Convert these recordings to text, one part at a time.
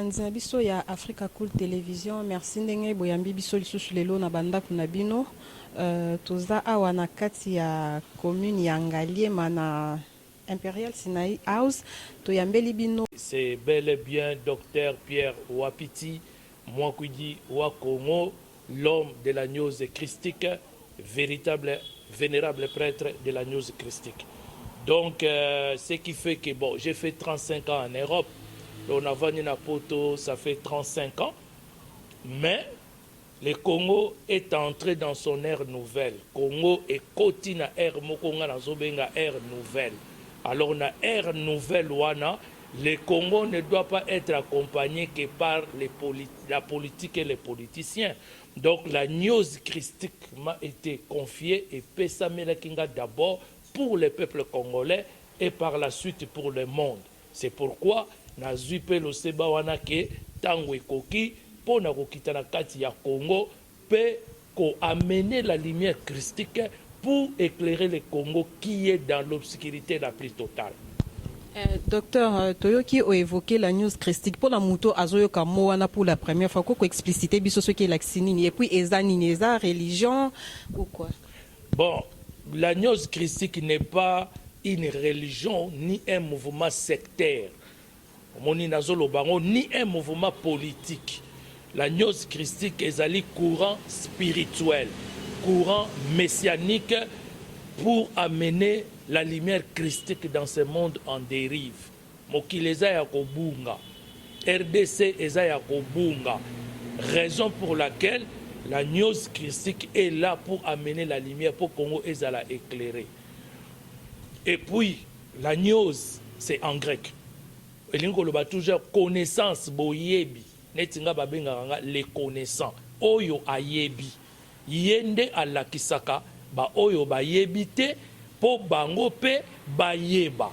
Bapanzi na biso ya Africa Cool Television, merci ndenge boyambi biso lisusu lelo na banda kuna bino. Toza awa na kati ya commune ya Ngaliema na Imperial Sinai House. Toyambeli bino. C'est bel et bien Dr Pierre Wapiti, Mwakwidi Wakongo, l'homme de la news christique, véritable, vénérable prêtre de la news christique. Donc, ce qui fait que, bon, j'ai fait 35 ans en Europe. On a venu à Poto, ça fait 35 ans. Mais le Congo est entré dans son ère nouvelle. Congo est côté na ère mokonga na zobenga ère nouvelle. Alors, na ère nouvelle, wana, le Congo ne doit pas être accompagné que par la politique et les politiciens. Donc, la news christique m'a été confiée et Pesa Melakinga d'abord pour le peuple congolais et par la suite pour le monde. C'est pourquoi nazui pe lo seba wana ke tango ekoki pona kokita na kati ya Congo pe ko amener la lumière christique pour éclairer le Congo qui est dans l'obscurité la plus totale. Docteur Toyoki a évoqué la news christique pour la moto azoyo kamoana pour la première fois. Quoi expliciter biso ce qui est l'accinine et puis eza religion ou quoi? Bon, la news christique n'est pas une religion ni un mouvement sectaire. Ni un mouvement politique. La news christique est un courant spirituel, courant messianique pour amener la lumière christique dans ce monde en dérive. Mokileza ya kobunga, RDC eza ya kobunga. Raison pour laquelle la news christique est là pour amener la lumière pour Congo ezala éclairer. Et puis la news c'est en grec. Elingoloba toujours connaissance boyebi. Netinga babenga les connaissants. Oyo ayebi. Yende alakisaka ba oyo bayebi te po bango pe bayeba.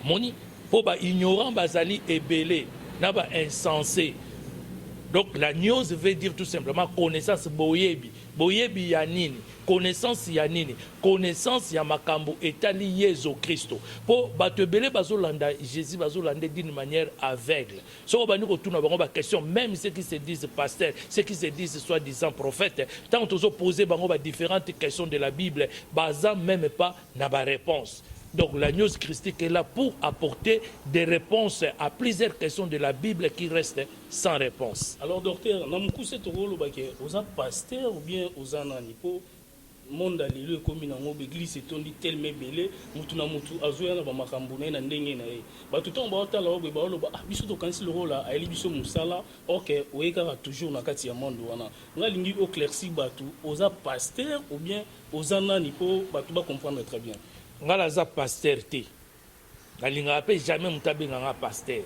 Moni po ba ignorant bazali ebele na ba insensé. Donc la news veut dire tout simplement connaissance boyebi. Boyebi ya nini? Connaissance ya nini? Connaissance ya makambo etali Yesu Christo. Po batebele bazolanda Jésus bazolanda d'une manière aveugle. So ba niko tuna bango ba question même ceux qui se disent pasteurs, ceux qui se disent soi-disant prophètes, tant ozo poser bango ba différentes questions de la Bible, baza même pas na ba réponse. Donc la news christique est là pour apporter des réponses à plusieurs questions de la Bible qui restent sans réponse. Alors docteur, namukuse tokolo bake oza pasteur ou bien oza nani po monde alelo comme na ngo église etondi tellement belé mutu na mutu azoya na ba makambo na ndenge na ye. Ba tout temps ba otala obe ba oloba ah biso to kanisi le rôle a eli biso musala OK oyeka toujours na kati ya monde wana. Ngalingi oclairci batu oza pasteur ou bien oza nani po batu ba comprendre très bien. Ngala za pasteur te. Ngalinga pe jamais mutabe nga pasteur.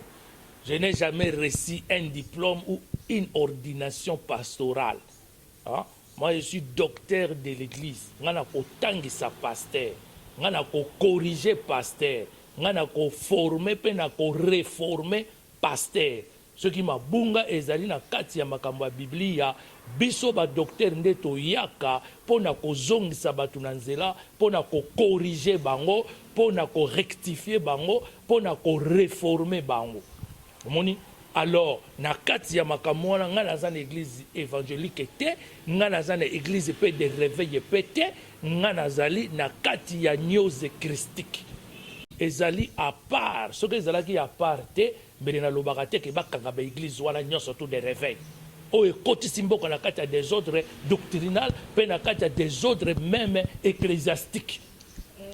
Je n'ai jamais reçu un diplôme ou une ordination pastorale. Hein? Moi, je suis docteur de l'église. Ngana ko tangisa pasteur. Ngana ko corriger pasteur. Ngana ko former pe na ko réformer pasteur. Ce qui m'a bunga ezali na kati ya makambo ya Biblia. Biso ba docteur ndeto yaka pona ko zongisa batu na nzela, pona ko corriger bango, pona ko rectifier bango, pona ko réformer bango. Moni alors na kati ya makambo wana nga naza na église évangélique te, nga naza na église pe de réveil pe te, nga nazali na kati ya news christique. Ezali à part, ce que ezalaki à part te, mbele na lobaka te ke bakanga ba église wana nyonso tout de réveil. O ekoti simboko na kati ya des ordres doctrinal, pe na kati ya des ordres même ecclésiastiques.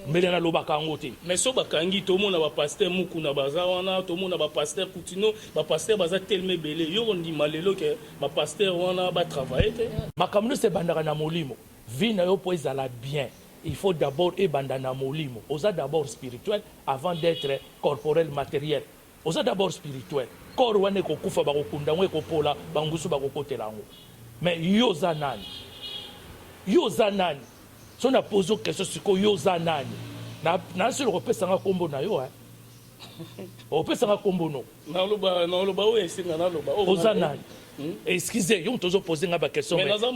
Mbele na lobaka yango te. Mais so bakangi to mona ba pasteur mukuna baza wana, to mona ba pasteur Kutino, ba pasteur baza tellement belé. Yo ndi malelo ke ba pasteur wana ba travailler te. Makamno se bandaka na molimo. Vie na yo po ezala bien. Il faut d'abord ebanda na molimo. Oza d'abord spirituel avant d'être corporel matériel. Oza d'abord spirituel. Corps wane ko kufa ba kokunda ngwe ko pola bangusu ba kokotela ngo. Mais yoza nani? Yoza nani? So na pozo question siko yoza nani? Na silo ko pesa nga kombo na yo hein. O pesa nga kombo no. Na loba o esinga na loba. Oza nani? Excusez, yo tozo poser nga ba question mais naza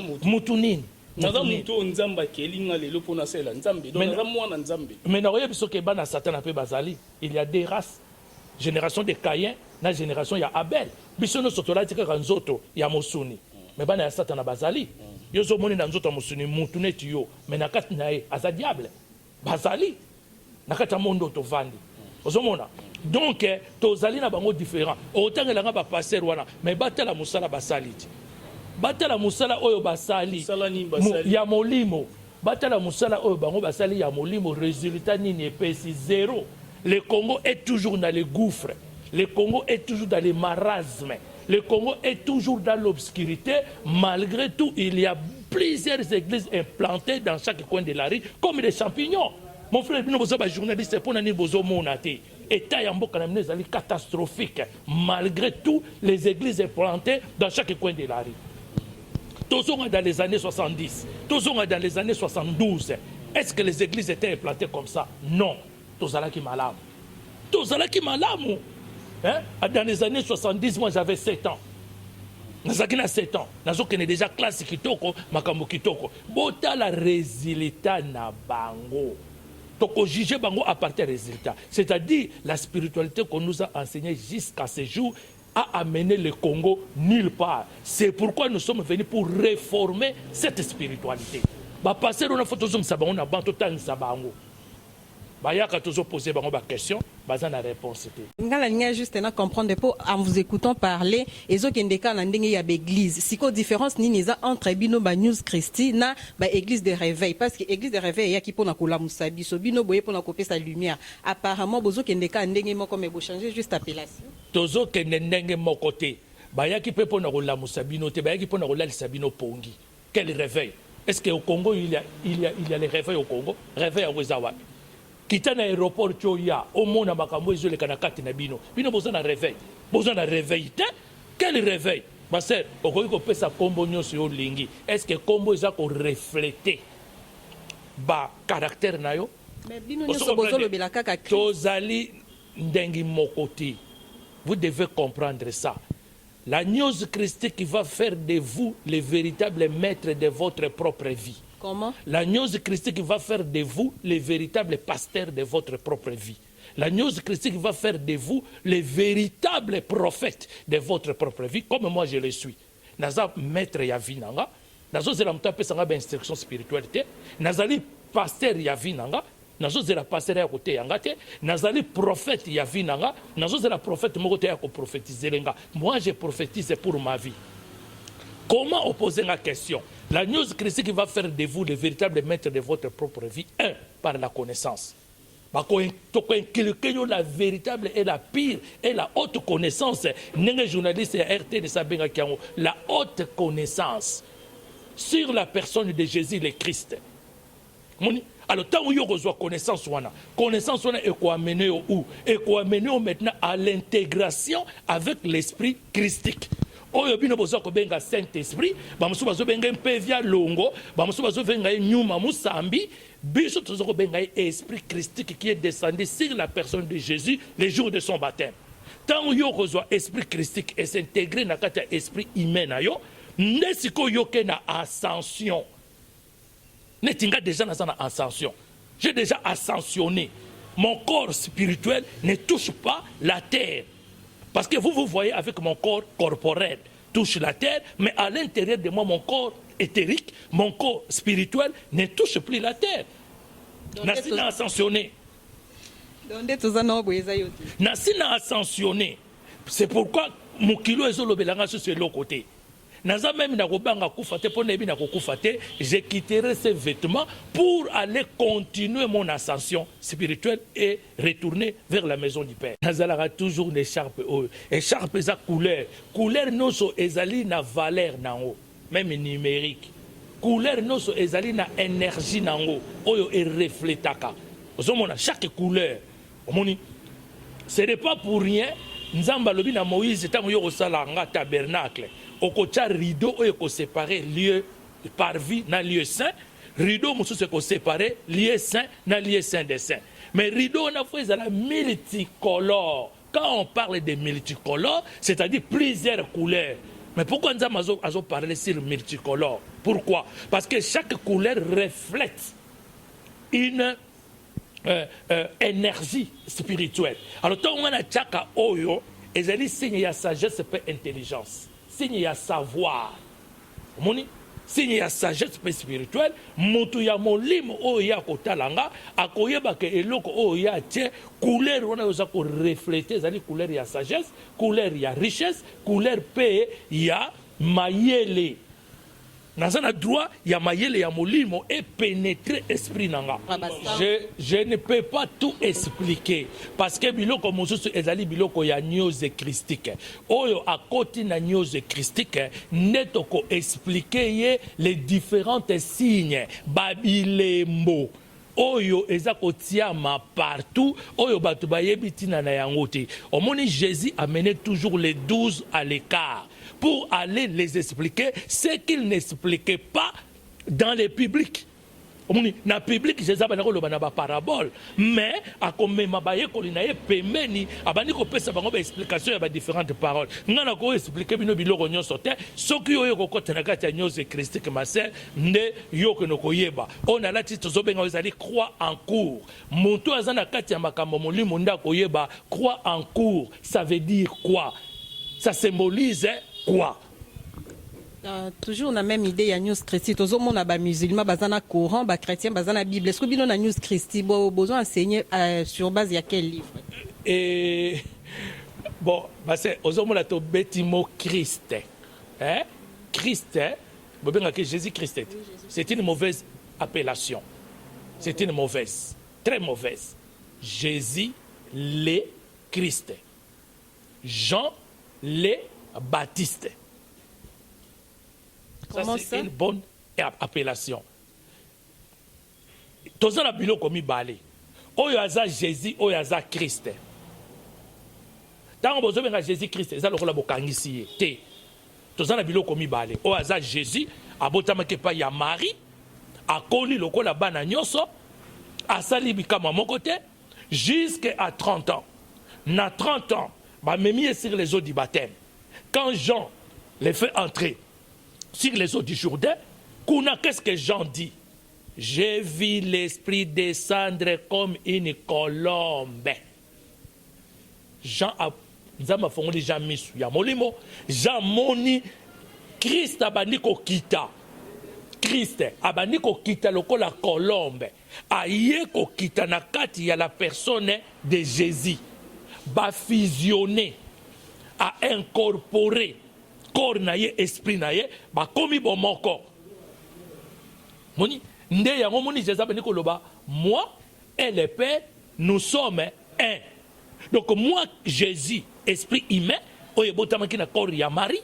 mutu. Mutu nini? Naza mutu nzamba kelinga lelo pona sela nzambe. Donc naza mwana nzambe. Mais na oyebi soke bana Satan pe bazali, il y a des races. génération de Caïn na génération ya Abel biso no sotola tika nzoto ya mosuni mais bana ya Satana bazali yo zo moni na nzoto ya mosuni mutu neti yo mais na kati na ye aza diable bazali na kati ya mondo tovandi ozomona donc tozali na bango différent otangelanga ba passer wana mais batala musala basali ti batala musala oyo basali ya molimo batala musala oyo bango basali ya molimo résultat nini epesi zéro. Le Congo est toujours dans les gouffres, le Congo est toujours dans les marasmes, le Congo est toujours dans l'obscurité. Malgré tout, il y a plusieurs églises implantées dans chaque coin de la rue comme des champignons. Mon frère, nous sommes journalistes pour nous bozo monate. État yambo kanamne zali catastrophique. Malgré tout, les églises implantées dans chaque coin de la rue. Toujours dans les années 70, toujours dans les années 72. Est-ce que les églises étaient implantées comme ça? Non. Tozalaki malamu. Tozalaki malamu. Hein? Dans les années 70, moi j'avais 7 ans. Nazaki na 7 ans. Nazokene déjà classe kitoko, makambo kitoko. Bota la résultat na bango. Toko juger bango à partir des résultats. C'est-à-dire la spiritualité qu'on nous a enseignée jusqu'à ce jour a amené le Congo nulle part. C'est pourquoi nous sommes venus pour réformer cette spiritualité. Ba passer on a photo zoom sabango na banto tang sabango. Bayaka toujours poser bango ba question, baza na réponse té. Ngala ninga juste na comprendre pour en vous écoutant parler ezo kendeka na ndenge ya l'église. Siko différence nini za entre bino ba news Christi na ba église de réveil parce que église de réveil ya ki pona kola musabi so bino boye pona koper sa lumière. Apparemment bozo kendeka ndenge moko mais bo changer juste appellation. Tozo kende ndenge moko té. Bayaki pe pona kola musabino té bayaki pona kola sabino pongi. Quel réveil? Est-ce qu'au Congo il y a les réveils au Congo? Réveil à Wezawa. Kita na aéroport choya au monde na makambo ezole kana kati na bino bino bozana réveil te quel réveil ma sœur okoki kopesa kombo nyonso yo lingi est-ce que kombo eza ko refléter ba caractère na yo mais bino nyonso bozolo bela kaka tozali ndengi mokoti. Vous devez comprendre ça. La gnose christique qui va faire de vous le véritable maître de votre propre vie. Comment? La gnose christique va faire de vous le véritable pasteur de votre propre vie. La gnose christique va faire de vous le véritable prophète de votre propre vie, comme moi je le suis. Naza maître yavinanga, nazo zela mta pesa nga ba instruction spiritualité, nazali pasteur yavinanga, nazo zela pasteur ya côté yanga te, nazali prophète yavinanga, nazo zela prophète moko te ya ko prophétiser lenga. Moi je prophétise pour ma vie. Comment opposer la question? La news christique va faire de vous le véritable maître de votre propre vie. Un, par la connaissance. La véritable et la pire et la haute connaissance. Les journalistes et RT de Sabenga Kiango, la haute connaissance sur la personne de Jésus le Christ. Alors, tant que vous avez connaissance, connaissance est quoi amener où? Et quoi amener maintenant à l'intégration avec l'esprit christique. Oyo bino bozo ko benga Saint-Esprit, bamusu bazo benga mpevia longo, bamusu bazo benga nyuma musambi, biso tozo ko benga esprit christique qui est descendu sur la personne de Jésus le jour de son baptême. Tant yo reçoit esprit christique et s'intégrer na kata esprit humain na yo, nesiko yoke na ascension. Netinga déjà na ascension. J'ai déjà ascensionné. Mon corps spirituel ne touche pas la terre. Parce que vous voyez avec mon corps corporel touche la terre, mais à l'intérieur de moi, mon corps éthérique, mon corps spirituel ne touche plus la terre. Nasina ascensionné. Nasina ascensionné. C'est pourquoi mon kilo est sur l'autre côté. Je quitterai ces vêtements pour aller continuer mon ascension spirituelle et retourner vers la maison du Père. Nazala toujours une écharpe. Écharpe eza couleur. Couleur noso ezali na valeur nango, même numérique. Couleur noso ezali na énergie nango, oyo e reflétaka. Ozomona chaque couleur. Omoni. Ce n'est pas pour rien. Nzamba lobi na Moïse tango yo osala nga tabernacle. Okocha rideau oyo ko séparer lieu par vie na lieu saint, rideau mususu ko séparer lieu saint na lieu saint des saints. Mais rideau na fois la multicolore. Quand on parle de multicolore, c'est-à-dire plusieurs couleurs. Mais pourquoi nous avons parlé sur multicolore? Pourquoi? Parce que chaque couleur reflète une énergie spirituelle. Alors, tant on a tchaka oyo, ezali signe ya sagesse et intelligence, signe ya savoir. Moni, signe ya sagesse et spirituelle, mutu ya molimo oyo ya kotalanga, akoyeba ke eloko oyo ya tie, couleur wana yoza ko refléter, ezali couleur ya sagesse, couleur ya richesse, couleur pe ya mayele. Nazana droit ya mayele ya molimo et pénétrer esprit nanga. Je ne peux pas tout expliquer parce que biloko mosusu ezali biloko ya news christique. Oyo akoti na news christique netoko expliquer ye les différents signes babilembo. Oyo eza kotiama partout, oyo batu bayebi tina na yango te. Omoni Jésus amenait toujours les 12 à l'écart pour aller les expliquer ce qu'il n'expliquait pas dans le public. Omoni na public Jésus banako loba na ba parabole, mais akomema baye kolina ye pemeni abandi ko pesa bango ba explication ya ba différentes paroles. Ngana ko expliquer bino biloko nyonso te, soki oyo ko kotana kati ya nyonso christique maser nde yo ko nokoyeba. On a la titre zobenga ezali croix en cours. Monto azana kati ya makambo molimo nda koyeba croix en cours, ça veut dire quoi? Ça symbolise quoi? Toujours la même idée, il y a news christique. Tous les gens musulmans, bazana Coran, chrétiens, bazana Bible. Est-ce que vous avez news christique, besoin d'enseigner sur base de quel livre? Et bon, c'est aux hommes là, tu bêtimo Christ, hein? Christ, Jésus Christ. C'est une mauvaise appellation. C'est une mauvaise, très mauvaise. Jésus le Christ. Jean le Baptiste. Ça, c'est une bonne appellation. Tous les biloko comme balé. Oyo aza Jésus, oyo aza Christ. Tant que vous avez Jésus Christ, ça le rôle bokangisi te. Tous les biloko comme balé. Oyo aza Jésus, abotama ke pa ya Marie, akoli lokola bana nyoso, asali bikama moko te, jusqu'à 30 ans. Na 30 ans, ba memi sur les eaux du baptême. Quand Jean les fait entrer sur les eaux du Jourdain, qu'est-ce que Jean dit? J'ai vu l'Esprit descendre comme une colombe. Jean a dit Jean misu ya molimo, Jean moni Christ abandi ko kita. Christ abandi ko kita lokola colombe. Aye ko kita na kati ya la personne de Jésus. Ba fusionner, a incorporer corps na ye, esprit na ye, ba komi bon moko. Moni, nde yango moni Jésus bani koloba, moi et le Père, nous sommes un. Donc moi, Jésus, esprit humain, oye botamaki na corps ya Marie,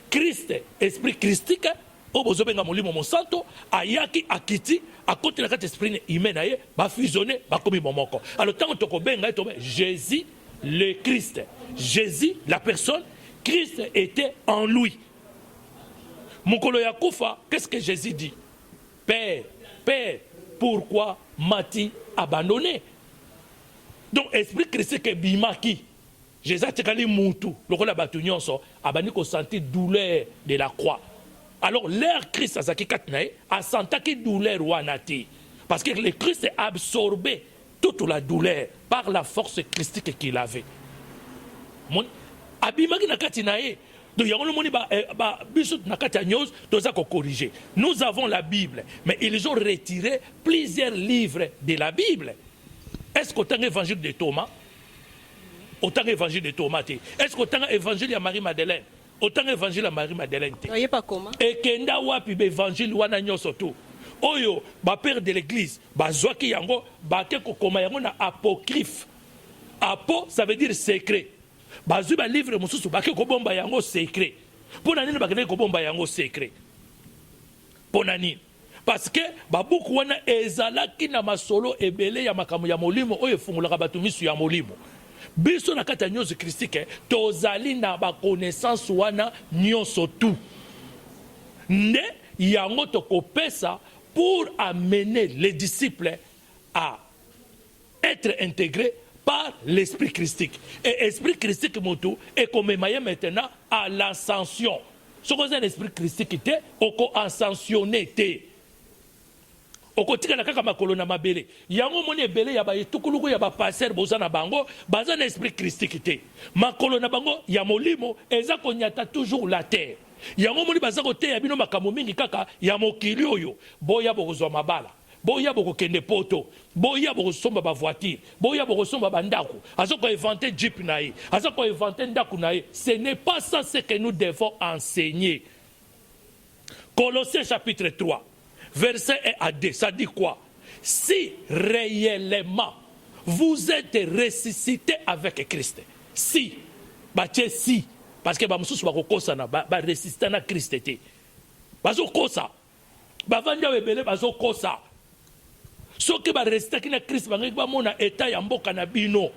Christ, esprit christique, o bozobenga molimo mon santo, ayaki akiti, a côté na kati esprit humain na ye, ba fusionner, ba komi bon moko. Alors tant que to benga to Jésus le Christ, Jésus la personne, Christ était en lui. Mokolo ya kufa, qu'est-ce que Jésus dit? Père, Père, pourquoi m'as-tu abandonné? Donc, esprit Christ que bimaki, Jésus a tiré moutou, le rôle batu nyonso, abani ko senti douleur de la croix. Alors, l'air Christ a saki katnae, a senti douleur wanati. Parce que le Christ a absorbé toute la douleur par la force christique qu'il avait. Abimaki na katinae. Donc, nous avons la Bible, mais ils ont retiré plusieurs livres de la Bible. Est-ce qu'autant l'évangile de Thomas? Autant l'évangile de Thomas? Est-ce qu'autant l'évangile de Marie-Madeleine? Autant l'évangile de Marie-Madeleine? Vous voyez pas comment? Et kenda wapi l'évangile wana nyosoto. Oyo, ba père de l'église, ba zwaki yango, ba ke kokoma yango na apocryphe. Apo, ça veut dire secret. Bazu ba livre mususu ba ke kobomba yango secret. Pona nini ba ke kobomba yango secret? Pona nini? Parce que babuku wana ezalaki na masolo ebele ya makamu ya molimo oyo fungulaka batu misu ya molimo. Biso na kata nyonso christique tozali na ba connaissance wana nyonso tu. Nde yango tokopesa pour amener les disciples à être intégrés par l'esprit christique. Et l'esprit christique moto est commémoré maintenant à l'ascension. Ce que c'est l'esprit christique était, on ascensionné. okotika na kaka makolo na mabele yango moni ebele ya ba etukuluku ya ba passer boza na bango baza na esprit christique te makolo na bango ya molimo eza konyata toujours la terre yango moni baza koteya bino makambo mingi kaka ya mokili oyo boya bokozwa mabala boya bokokende poto boya bokosomba ba voiture boya bokosomba ba ndako aza ko inventer jeep na ye aza ko inventer ndako na ye ce n'est pas ça ce que nous devons enseigner. Colossiens chapitre 3 verset 1 à 2, ça dit quoi? Si réellement vous êtes ressuscité avec Christ, si, si, parce que bamususu bakokosa na ba ressuscité na Christ te, bazokosa, bavanda webele bazokosa, soki ba ressuscité na Christ bangi ba mona état ya mboka na bino,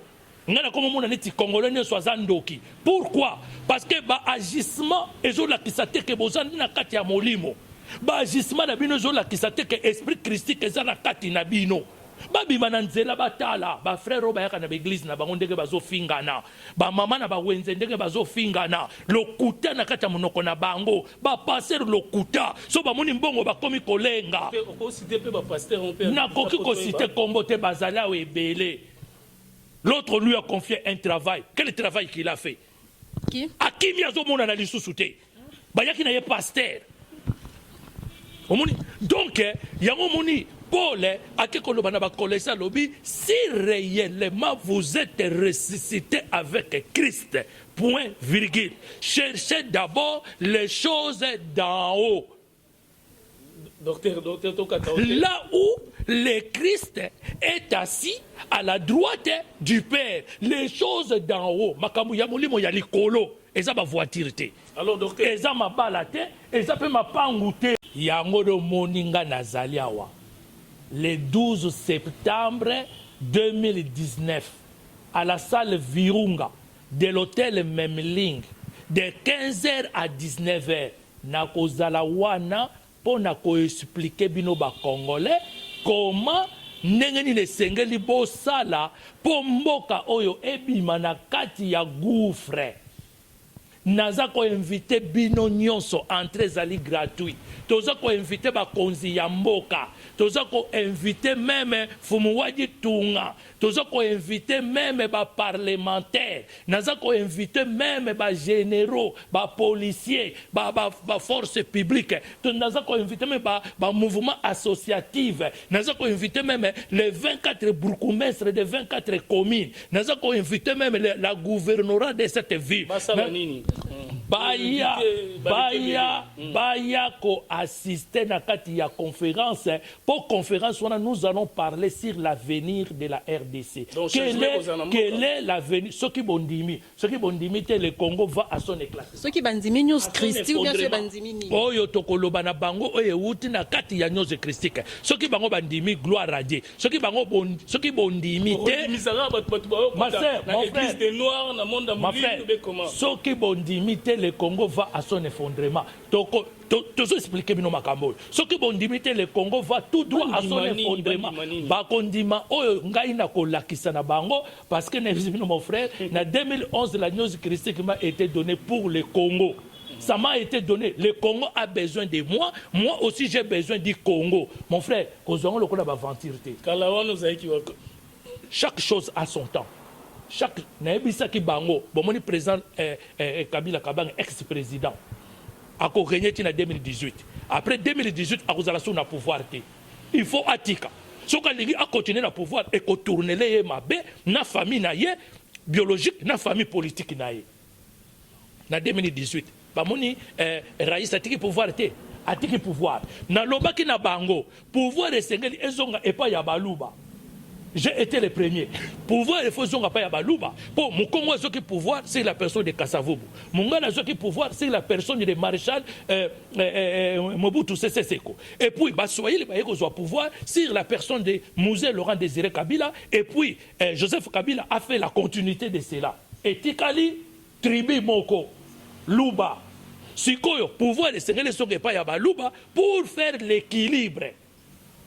ngana komo mona neti congolais ne soza ndoki. Pourquoi? Parce que ba agissement ezola kisate ke bozandi na kati ya molimo. Ba agissement na bino zo la kisate ke esprit christique eza na kati na bino ba bima na nzela batala ba frère ba yaka na église na bango ndenge bazo fingana ba mama na ba wenze ndenge bazo fingana lokuta na kati ya monoko na bango ba passer lokuta so ba moni mbongo ba komi kolenga ko citer pe ba pasteur on père na koki ko citer kombo te bazala o ebele. L'autre lui a confié un travail. Quel travail qu'il a fait? Qui? Akimi azo mona na lisusu te ba yaki na ye pasteur. Donc, yango moni Paul a koloba na ba kolesa lobi si réellement vous êtes ressuscité avec Christ. Point virgule. Cherchez d'abord les choses d'en haut. Docteur, là où le Christ est assis à la droite du Père. Les choses d'en haut. Makambu ya molimo ya likolo. Eza ba voiture te. Alors docteur, eza mabala te, eza pe mapangu te. Yango do moninga nazali awa. Le 12 septembre 2019 à la salle Virunga de l'hôtel Memling de 15h à 19h na kozala wana po na ko expliquer bino ba congolais comment ndenge ni lesengeli bo sala po mboka oyo ebima na kati ya gouffre. Naza ko invité bino nyonso entrée zali gratuit. Toza ko invité ba konzi ya mboka. Toza ko invité même Fumuwaji Tunga. Toza ko invité même ba parlementaire. Naza ko invité même ba généraux, ba policiers, ba force publique. Naza ko invité même ba mouvement associatif. Naza ko invité même les 24 bourgmestres de 24 communes. Naza ko invité même la gouvernorat de cette ville. Baya ko assister na kati ya conférence. Pour conférence nous allons parler sur l'avenir de la RDC. Donc, quel est l'avenir? Ce qui bondimi le Congo va à son éclat. Ce qui bandimi news christique ou bien ce bandimi ni. Oyo tokoloba na bango oyo wuti na kati ya news christique. Ce qui bango bandimi gloire à Dieu. Ce qui bondimi te. Ma sœur, mon frère, ma frère, ce qui bondimi te le Congo va à son effondrement. Toujours expliquer bino makambo. Ce qui bondimi te le Congo va tout droit à son effondrement. Bakondima oyo ngai na kolakisa na bango parce que mon frère, en 2011 la news christique m'a été donnée pour le Congo. Ça m'a été donné. Le Congo a besoin de moi. Moi aussi, j'ai besoin du Congo. Mon frère, chaque chose a son temps. Chaque Naebisaki Bango, bon, président Kabila Kabang, ex-président, a gagné en 2018. Après 2018, a cause na pouvoir. Il faut Atika. Ce qu'il a continué à pouvoir et qu'on tourne les mabe, na famille na ye, biologique, na famille politique na ye. En 2018. Bamoni Raïs atiki pouvoir te atiki pouvoir na lobaki na bango pouvoir esengeli ezonga epa ya baluba. J'ai été le premier. Pouvoir il faut zonga pa ya baluba. Pour mon Congo zoki pouvoir c'est la personne de Kasavubu. Mongana zoki pouvoir c'est la personne de maréchal Mobutu Sese Seko. Et puis basoyé le baye ko pouvoir sur la personne de Mouzé Laurent Désiré Kabila et puis Joseph Kabila a fait la continuité de cela. Et Tikali tribu moko Luba. Sikoyo, pouvoir de Sénégal sont pas ya Luba pour faire l'équilibre.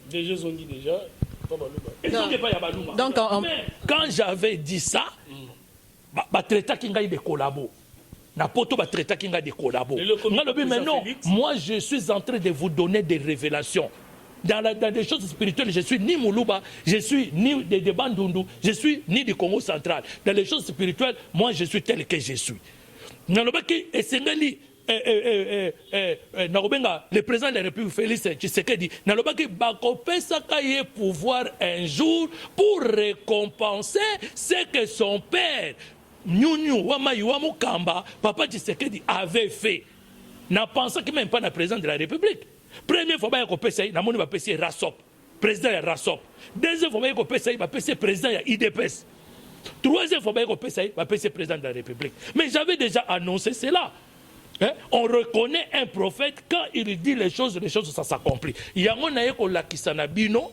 Déjà, ils ont dit déjà, pas Baluba. Ils sont pas ya Baluba. Donc, quand j'avais dit ça, traité qui ngaï de collabo. Na poto ba traité qui ngaï de collabo. Mais non, moi je suis en train de vous donner des révélations. dans des choses spirituelles, je suis ni Moulouba, je suis ni de Bandundu, je suis ni du Congo central. Dans les choses spirituelles, moi je suis tel que je suis. Le président de la République, Félix Tshisekedi, pouvoir un jour pour récompenser ce que son père, Papa Tshisekedi, avait fait. N'a pensé que même pas le président de la République. Première fois, il y a Rassop, président de Rassop. Deuxième fois, il y a président de IDPS. Troisième fois, il y a président de la République. Mais j'avais déjà annoncé cela. Hein? On reconnaît un prophète quand il dit les choses ça s'accomplit. Il y a un Kisanabino,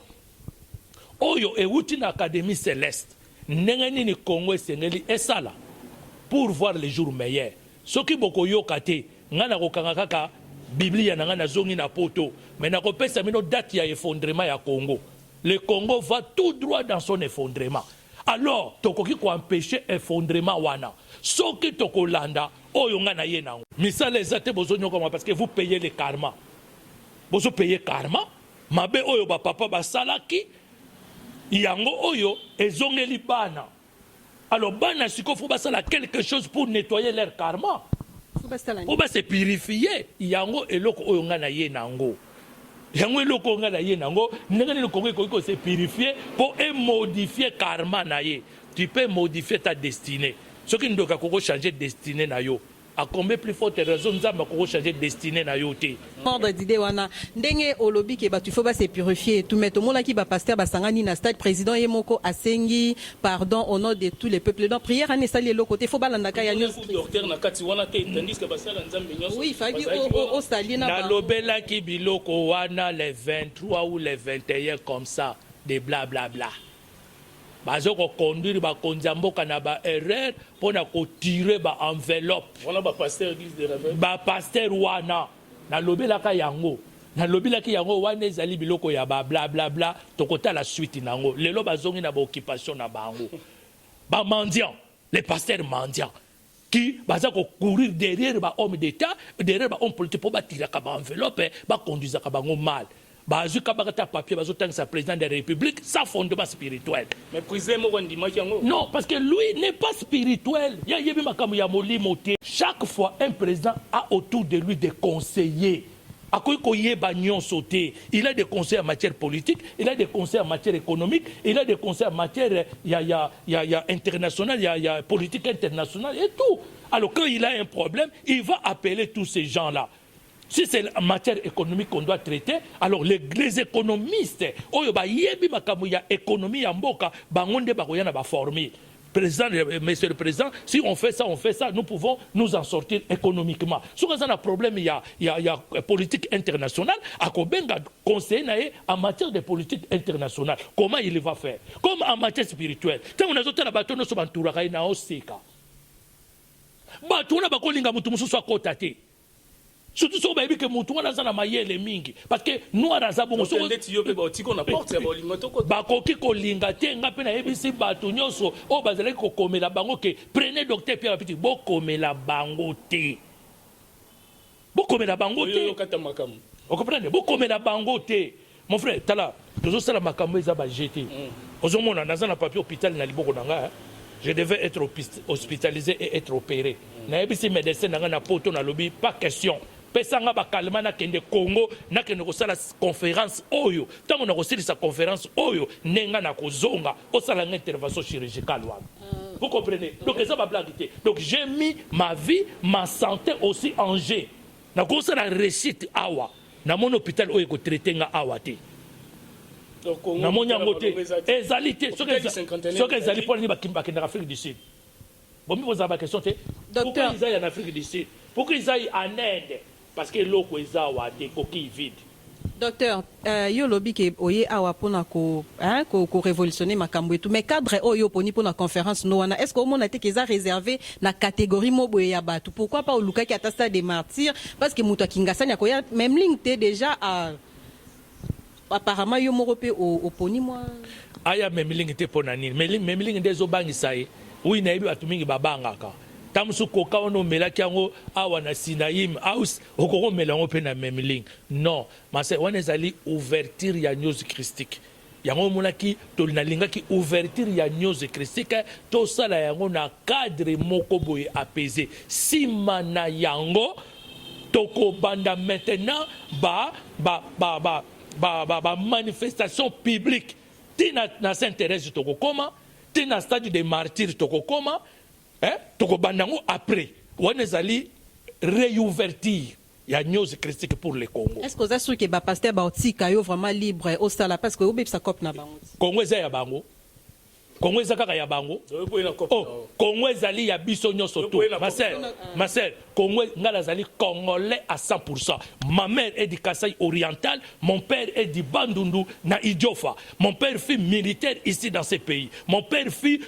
Oyo et Outin Académie Céleste. Nengani ni Congo et Sala pour voir les jours meilleurs. Ce qui beaucoup yokate, ngana kokangaka Biblia na zongi na poto, mais na kopesa mino date ya effondrement ya Congo. Le Congo va tout droit dans son effondrement. Alors, tokoki ko empêcher effondrement wana. Soki tokolanda oyo ngana ye nango. Misala ezate bozonyo comme parce que vous payez le karma. Vous payez karma, mabe oyo ba papa ba salaki yango oyo ezongeli bana. Alors bana siko faut basala quelque chose pour nettoyer leur karma. Faut pas se purifier. Yango eloko oyo ngana ye nango. Yango eloko ngana ye nango, ngana le Congo ko se purifier pour modifier karma na ye. Tu peux modifier ta destinée. Ce qui ndoka ko changer destinée na yo. À combien plus forte raison nous avons changer destinée na yo te. Ordre d'idée wana ndenge olobi ke ba tu faut pas se purifier tout mais tout monde qui ba pasteur ba sangani na stade président yemoko asengi pardon au nom de tous les peuples donc prière ane sali le côté faut balanda ka ya news docteur na kati wana ke tandis que basala nzambe nyonso oui fagi au sali na lobela ki biloko wana les 23 ou les 21 comme ça des blablabla bla. Bazo ko conduire ba konzamboka na ba erreur pona ko tirer ba enveloppe wana ba pasteur église de Réveil ba pasteur wana na lobela ka yango na lobela ki yango wana ezali biloko ya ba bla bla bla tokota la suite nango lelo bazongi na ba occupation na bango ba mendiant les pasteurs mendiants qui baza ko courir derrière ba homme d'état derrière ba homme politique pour ba tirer ka ba enveloppe ba conduire ka bango mal. Papier, sa président de la République, sans fondement spirituel. Mais président non, parce que lui n'est pas spirituel. Chaque fois, un président a autour de lui des conseillers. Il a des conseils en matière politique, il a des conseils en matière économique, il a des conseils en matière internationale, il y a politique internationale et tout. Alors quand il a un problème, il va appeler tous ces gens-là. Si c'est en matière économique qu'on doit traiter, alors les économistes, Monsieur le Président, si on fait ça, nous pouvons nous en sortir économiquement. Si on a un problème, il y a politique internationale, à Kobenga conseiller en matière de politique internationale. Comment il va faire? Comme en matière spirituelle. Tant on a d'autres bateaux, nous sommes entourés na oseka. Bateau na bakolinga mutu musu soit kotate. Surtout si on a dit que mon toit n'a pas les mingi parce que nous à Razabo on bakoki kolinga te ngape na ebisi bato nyonso o bazali ko komela bango ke prenez docteur Pierre Petit bo komela bango te bo komela bango te o comprendre bo komela bango te mon frère tala toujours ça la makambo eza ba jeté ozomona nazana papier hôpital na liboko nanga je devais être hospitalisé et être opéré na ebisi médecin nanga na poto na lobby pas question. Pesanga bakalma na kende Congo na kende ko sala conférence oyo tango na ko sa conférence oyo nenga na ko zonga o sala intervention chirurgicale wana vous comprenez donc ça va blague. Donc j'ai mis ma vie ma santé aussi en jeu na ko sala réussite awa na mon hôpital oyo ko traiter nga awa te na mon yango te ezalité ce que ezali pour ni bakimba kende Afrique du Sud bon mi poser la question te pourquoi ils aillent en Afrique du Sud pourquoi ils aillent en Inde. Parce que l'eau est coquille vide. Docteur, yo lobi ke oye awa pona ko révolutionner makambo et tout mais cadre oyo poni pona conférence no wana est-ce que au monde a été qu'ils a réservé la catégorie moboye ya batu pourquoi pas au luka ki atasta des martyrs parce que muto kingasanya ko ya même ligne té déjà à apparemment yo morope au poni moi aya même ligne té pona ni même ligne des obangisa oui na yebi batu mingi babangaka Tamsu koka ono melaki yango awa na Sinaïm aus okoko melango pe na même ligne. Non, mais c'est on ezali ouverture ya news christique. Yango monaki to nalingaki ouverture ya news christique to sala yango na cadre moko boye apaisé. Simana yango toko banda maintenant manifestation publique. Tina na Saint-Thérèse toko koma, tina stade de martyrs toko koma. Toko bandango après on ezali réouverture ya news christique pour le Congo. Est-ce que vous êtes sûr que le pasteur Baotika est vraiment libre au Sala parce que vous avez sa copie na bango? Congo eza ya bango. Congo eza kaka ya bango. Oh, Congo ezali ya biso nyonso tout. Ma sœur, Congo ngala zali congolais à 100%. Ma mère est du Kasaï oriental, mon père est du Bandundu na Idiofa. Mon père fut militaire ici dans ce pays. Mon père fut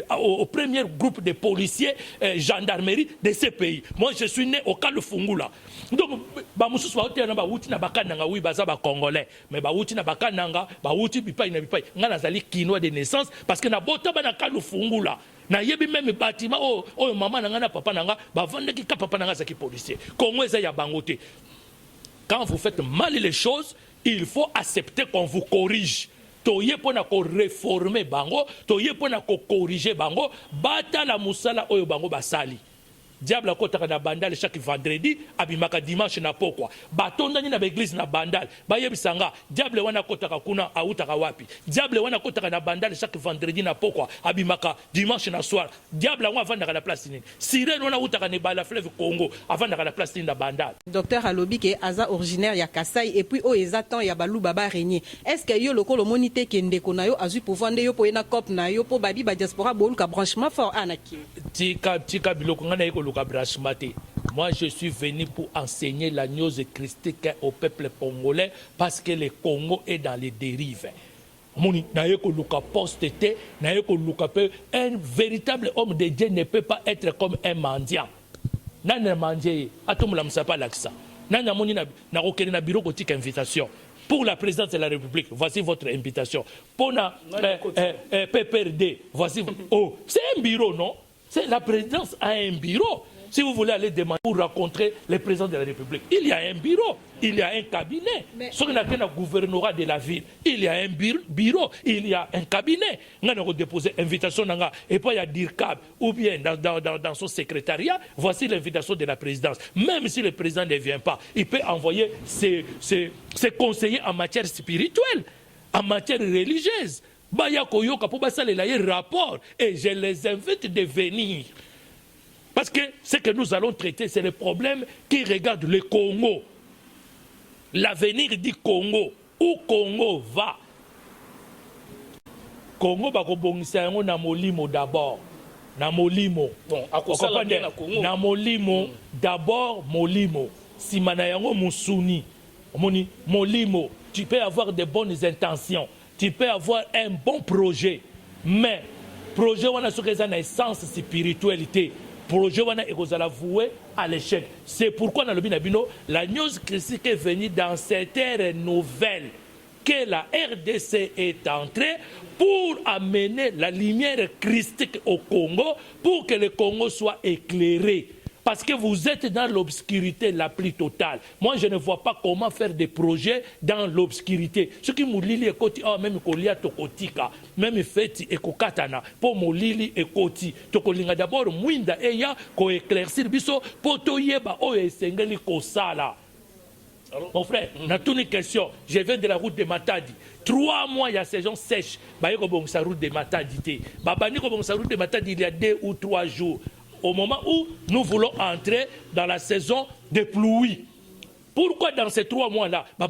au premier groupe de policiers gendarmerie de ce pays. Moi je suis né au Kalufungula. Donc ba mususu ba hotela ba wuti na bakananga oui baza ba congolais, mais ba wuti na bakananga ba wuti bipai na bipai. Ngala zali kinois de naissance parce que na bota ba na Kalufungula. Na yebi même bâtiment oh maman nanga na papa nanga ba vandaki ka papa nanga zaki policier. Congo eza ya bangote. Quand vous faites mal les choses, il faut accepter qu'on vous corrige. Toye pona ko réformer bango, toye pona ko corriger bango, bata la musala oyo bango basali. Diable akotaka na bandal chaque vendredi abimaka dimanche na pokwa batondani na l'église na bandal bayebisanga diable wana kotaka kuna autaka wapi diable wana kotaka na bandal chaque vendredi na pokwa abimaka dimanche na soir diable wana avandaka na place nini sirène wana utaka ne bala fleuve Congo avandaka na place nini na bandal. Docteur Alobi ke aza originaire ya Kasai et puis o ezatan ya balu baba régner. Est-ce que yo lokolo monité ke ndeko na yo azu pouvoir nde yo po ena cop na yo po babi ba diaspora boluka branchement fort anaki tika biloko ngana yeko luka branchement. Moi je suis venu pour enseigner la news christique au peuple congolais parce que le Congo est dans les dérives. Moni na yeko luka posté na yeko luka pe un véritable homme de Dieu ne peut pas être comme un mendiant. Nana mandie atomula msapa laksa. Nana moni na okene na bureau kotika invitation. Pour la présidence de la République, voici votre invitation. Pour la PPRD, voici. Oh, c'est un bureau, non? La présidence a un bureau. Si vous voulez aller demander pour rencontrer le président de la République, il y a un bureau, il y a un cabinet. Si on a un gouvernorat de la ville, il y a un bureau, il y a un cabinet. On a déposé invitation et puis il y a DIRCAB ou bien dans son secrétariat. Voici l'invitation de la présidence. Même si le président ne vient pas, il peut envoyer ses conseillers en matière spirituelle, en matière religieuse. Baya koyoka pour basale la rapport et je les invite de venir. Parce que ce que nous allons traiter, c'est le problème qui regarde le Congo. L'avenir du Congo. Où Congo va? Congo va rebondir na molimo d'abord. Na molimo. Bon, à cause de la Congo. Na molimo d'abord molimo. Si manayango musuni. Molimo. Tu peux avoir de bonnes intentions. Tu peux avoir un bon projet. Mais projet wana soki eza na essence spiritualité. Projet wana ekozala voué à l'échec. C'est pourquoi dans le Binabino, la news christique est venue dans cette ère nouvelle que la RDC est entrée pour amener la lumière christique au Congo, pour que le Congo soit éclairé. Parce que vous êtes dans l'obscurité la plus totale. Moi, je ne vois pas comment faire des projets dans l'obscurité. Ce qui moulili ekoti, même kolia tokotika, même feti ekokatana, pour moulili ekoti. Tokolinga d'abord mwinda eya ko éclaircir biso pour toyeba o esengeli kosala. Mon frère, n'a toute une question. Je viens de la route de Matadi. 3 mois, il y a saison sèche. Bah, il y a sa route de Matadi. Bah, il y a sa route de Matadi il y a 2 ou 3 jours. Au moment où nous voulons entrer dans la saison de pluie. Pourquoi dans ces 3 mois-là, la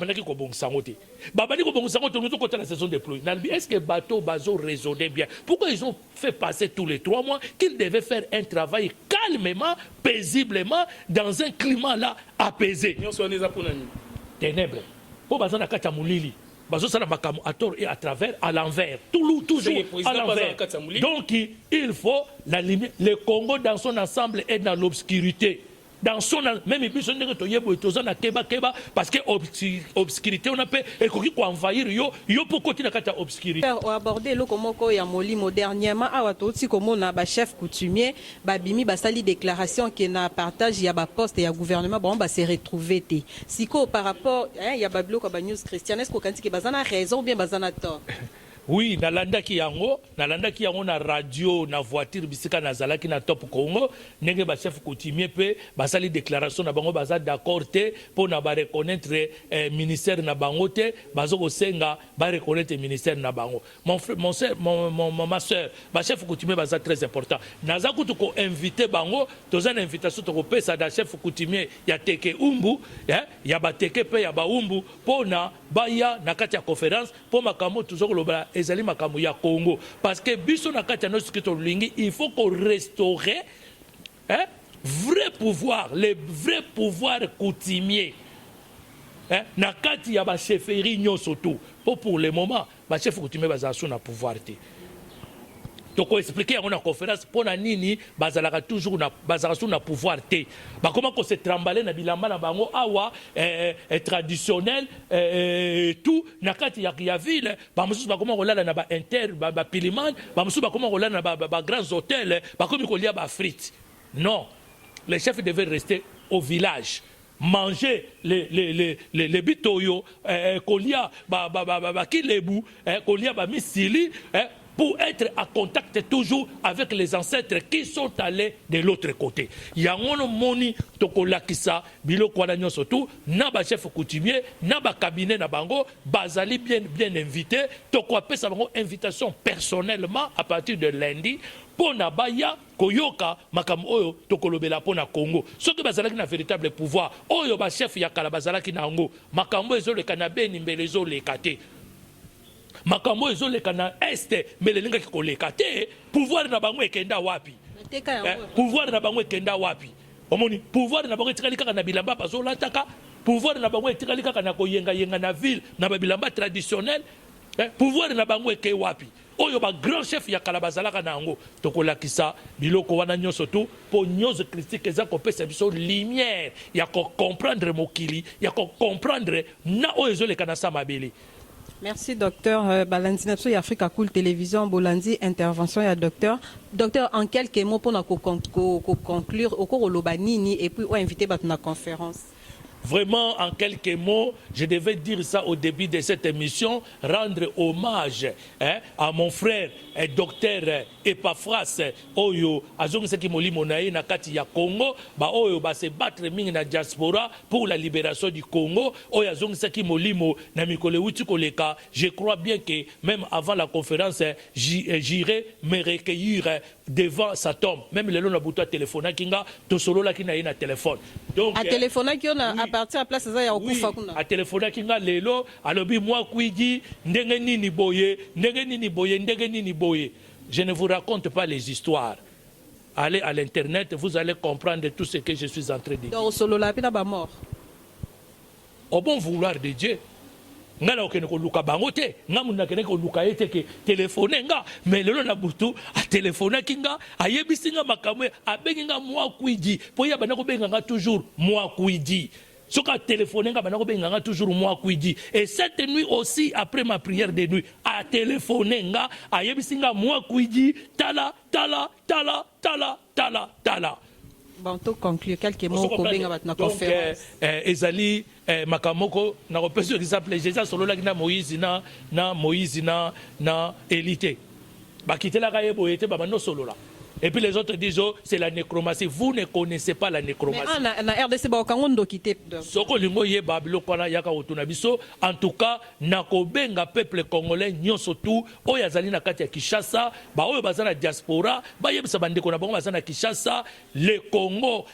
saison de pluie? Est-ce que les bateaux raisonnaient bien? Pourquoi ils ont fait passer tous les 3 mois qu'ils devaient faire un travail calmement, paisiblement, dans un climat là apaisé? Ténèbres. Pour bazo na kata mulili. Bazo sana makamu à tort et à travers, à l'envers. Toujours à l'envers. Donc il faut la limite. Le Congo dans son ensemble est dans l'obscurité. dans son même biso ndenge toyebo toza na keba parce que obscurité on appelle et ko envahir yo poko tina kata obscurité on aborder le komoko ya molimo dernièrement awa toti komona ba chef coutumier ba bimi ba sali déclaration qui na partage ya ba poste ya gouvernement bon ba se retrouver té siko par rapport ya ba bloko ba news christiane est-ce ko kanti ke bazana raison ou bien bazana tort. Oui, nalandaki yango na radio, na voiture, bisika nazalaki na Top Congo, nenge ba chef coutumier pe basali déclaration na bango baza d'accord te pour na ba reconnaître ministère na bango te, bazo ko senga ba reconnaître ministère na bango. Ma soeur, ba chef coutumier baza très important. Naza kutu ko inviter bango, toza na invitation to ko pesa da chef coutumier ya teke umbu, ya ba teke pe ya ba umbu pona baya na kati ya conférence pour makambo toujours loba ezali makambo ya Congo parce que biso na kati ya notre lingi il faut qu'on restaure vrai pouvoir les vrais pouvoirs coutumiers na kati ya ba chefferie nyonso tout pour le moment ba chef coutumier baza na pouvoir te donc on expliquer en conférence pour na nini bazalaka toujours na bazalaka na pouvoir te ba comment qu'on se trambaler na bilamba na bango awa traditionnel tout na kati ya ville ba mususu ba comment rolala na ba inter ba piliman ba mususu ba comment rolala na ba grands hôtels ba comme kolia ba frites non les chefs devaient rester au village manger les bitoyo kolia ba kilebu kolia ba misili pour être à contact toujours avec les ancêtres qui sont allés de l'autre côté. Yangono moni tokolakisa biloko wana nyonso tout na ba chef coutumier na ba cabinet na bango bazali bien invité toko apesa bango invitation personnellement à partir de lundi pona baya koyoka makambo oyo tokolobela pona Congo soki bazalaki na véritable pouvoir oyo ba chef ya kala bazalaki na ngo makambo ezoleka na beni mbele ezoleka te makambo ezoleka na este mbele lingaki koleka te pouvoir na bango ekenda wapi pouvoir na bango ekenda wapi omoni pouvoir na bango etikali kaka na bilamba bazolataka pouvoir na bango etikali kaka na koyenga na ville na babilamba traditionnel pouvoir na bango eke wapi oyo ba grand chef ya kala bazalaka na yango tokolakisa biloko wana nyonso tu po nyonso critique eza kopesa biso lumière ya ko comprendre mokili ya ko comprendre na oyo ezoleka na sa mabele. Merci docteur Balandi Napso ya Africa Cool Télévision Bolandi intervention ya docteur en quelques mots pour conclure au cours de nini et puis on inviter à la conférence. Vraiment, en quelques mots, je devais dire ça au début de cette émission, rendre hommage à mon frère, docteur Epaphras, Oyo, Azongiseki Molimo Nae, Nakati ya Congo, Oyo, se battre ming na diaspora pour la libération du Congo, Oyo, Azongiseki Molimo, Namikole Koleka. Je crois bien que même avant la conférence, j'irai me recueillir devant sa tombe. Même le long de la téléphone, Kinga, to solo la kina na téléphone. Donc, à téléphone, à partir de la place, ça y a oui, à téléphone, Kinga, lelo, alobi, moi, Kuigi, ndenge nini boye, ndenge nini boye, ndenge nini boye. Je ne vous raconte pas les histoires. Allez à l'internet, vous allez comprendre tout ce que je suis en train de dire. Donc, solo la pina ba mort. Au bon vouloir de Dieu. Ngala okene ko luka bangote ngamuna kene ko luka ete ke téléphone nga mais lelo na butu a téléphone kinga ayebisinga makamwe abenga moi kuidi po ya bana ko benga nga toujours moi kuidi soka téléphone nga bana ko benga nga toujours moi kuidi et cette nuit aussi après ma prière de nuit a téléphone nga ayebisinga moi kuidi tala bon to conclure quelques mots ko benga bat na conférence ezali makamoko na repese exemple Jésus solo la na Moïse na élité bakitela ka yebo ete baba no solo là et puis les autres disent oh, c'est la nécromancie. Vous ne connaissez pas la nécromancie. Mais na RDC ba kangondo kité soko lingo ye babilo kwana yaka otuna biso en tout cas nakobenga peuple congolais nyonso tout oyo azali na kati ya Kinshasa ba oyo bazana diaspora ba yebisa bandeko na bango bazana Kinshasa le Congo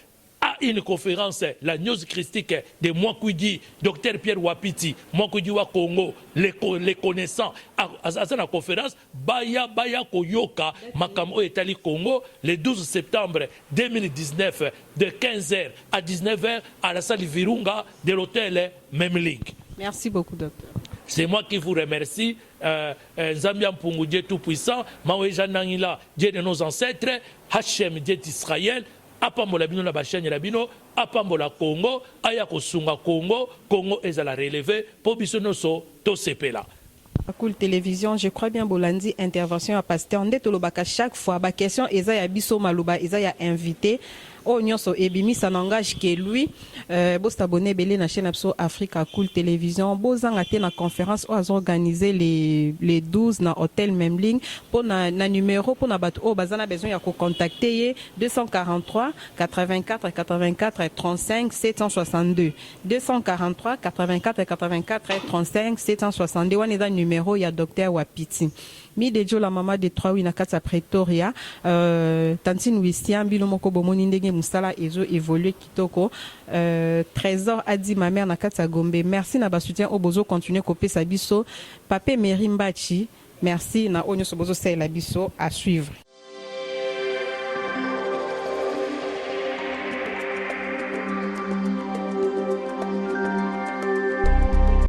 à une conférence, la news christique de Mwakwidi, docteur Pierre Wapiti, Mwakwidi wa Congo, les connaissants, à la conférence, Baya Koyoka, Makamo Etali Congo, le 12 septembre 2019, de 15h à 19h, à la salle Virunga de l'hôtel Memling. Merci beaucoup, docteur. C'est moi qui vous remercie. Zambia Mpungu, Dieu Tout-Puissant, Maoué Janangila, Dieu de nos ancêtres, Hachem, Dieu d'Israël, apambola bino na bachaîne na bino apambola Congo aya kosunga Congo ezala relevé po biso noso to sepela. Cool Télévision, je crois bien Bolandi intervention à pasteur nde tolobaka chaque fois ba question eza ya biso maluba eza ya invité o nyonso ebimi ça n'engage que lui bost abonné belé na chaîne abso Africa Cool Télévision bozanga te na conférence o organisé les 12 na hôtel Memling pour na numéro pour na bato o bazana besoin ya ko contacter 243 84 84 35 762 243 84 84 35 762 wana eza numéro ya docteur Wapiti mi dejo la mama de 3 wina kata Pretoria Tantine Wistia mbilo moko bomoni ndenge musala ezo évoluer kitoko Trésor a dit ma mère na kata Gombe merci na ba soutien au bozo continuer kopesa biso Papé Merimbachi merci na onyo so bozo sela biso à suivre.